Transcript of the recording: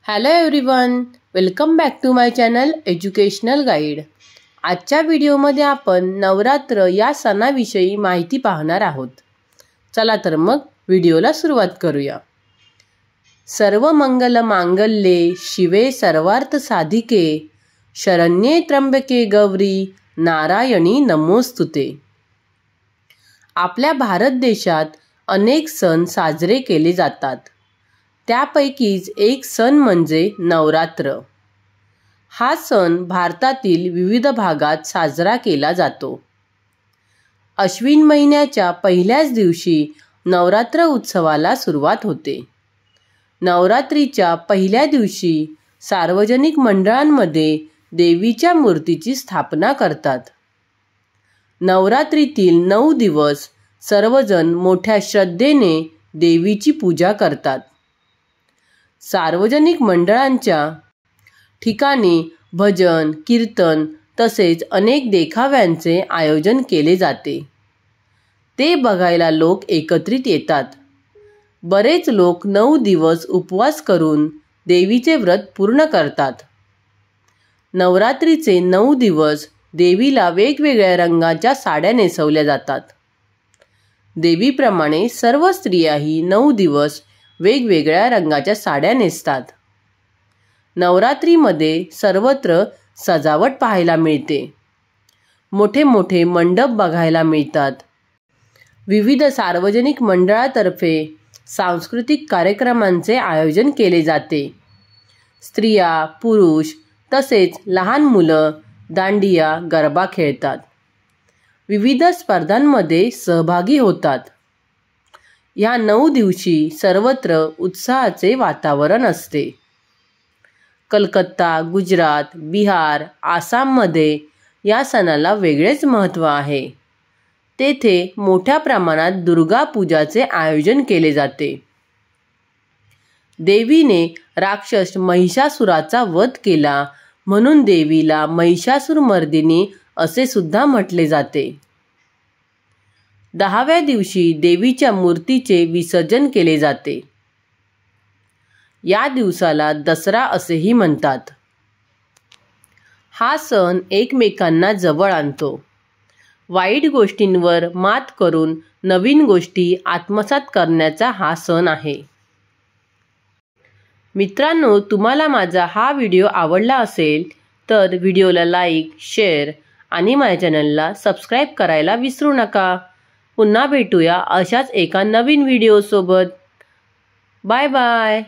Hello everyone, welcome back to my channel educational guide. आजच्या व्हिडिओमध्ये आपण नवरात्र या सणाविषयी माहिती पाहणार आहोत। चला तर मग व्हिडिओला सुरुवात करूया। सर्व मंगल मांगल्ये शिवे सर्वार्थ साधिके शरण्ये त्र्यंबके गौरी नारायणी नमोस्तुते। आपल्या भारत देशात अनेक सण साजरे केले जातात। त्यापैकीच एक सण म्हणजे नवरात्र। हा सण भारतातील विविध भागात साजरा केला जातो। अश्विन महिन्याच्या पहिल्याच दिवशी नवरात्र उत्सवाला सुरुवात होते। नवरात्रीच्या पहिल्या दिवशी सार्वजनिक मंडळांमध्ये देवीच्या मूर्तीची स्थापना करतात। नवरात्रीतील 9 दिवस सर्वजण मोठ्या श्रद्धेने देवीची पूजा करतात। सार्वजनिक मंडळांच्या ठिकाणी भजन, कीर्तन तसेच अनेक देखाव्यांचे आयोजन केले जाते। ते बघायला लोक एकत्रित येतात। बरेच लोक 9 दिवस उपवास करून देवीचे व्रत पूर्ण करतात। नवरात्रीचे 9 दिवस देवीला वेगवेगळ्या रंगाच्या साड्या नेसवल्या जातात। देवीप्रमाणे सर्व स्त्रियाही 9 दिवस वेगवेगळ्या रंगाच्या साड्या नेसतात। नवरात्रीमध्ये सर्वत्र सजावट पाहायला मिळते। मोठे मोठे मंडप बघायला मिळतात। विविध सार्वजनिक मंडळातर्फे सांस्कृतिक कार्यक्रमांचे आयोजन केले जाते। स्त्रिया, पुरुष तसेच लहान मुलं दांडिया, गरबा खेळतात। विविध स्पर्धांमध्ये सहभागी होतात। या 9 दिवशी सर्वत्र उत्साहाचे वातावरण असते। कलकत्ता, गुजरात, बिहार, आसाममध्ये या सणाला वेगळेच महत्त्व आहे। तेथे मोठ्या प्रमाणात दुर्गा पूजाचे आयोजन केले जाते। देवीने राक्षस महिषासुराचा वध केला म्हणून देवीला महिषासुरमर्दिनी असे सुद्धा म्हटले जाते। 10व्या दिवशी देवीच्या मूर्तीचे विसर्जन केले जाते। या दिवसाला दसरा असेही म्हणतात। हा सण एकमेकांना जवळ आणतो। वाईट गोष्टींवर मात करून नवीन गोष्टी आत्मसात करण्याचा हा सण आहे। मित्रांनो, तुम्हाला माझा हा व्हिडिओ आवडला असेल तर व्हिडिओला लाईक, शेअर आणि माझ्या चॅनलला सबस्क्राईब करायला विसरू नका। पुन्हा भेटूया अशाच एका नवीन व्हिडिओसोबत। Bye bye.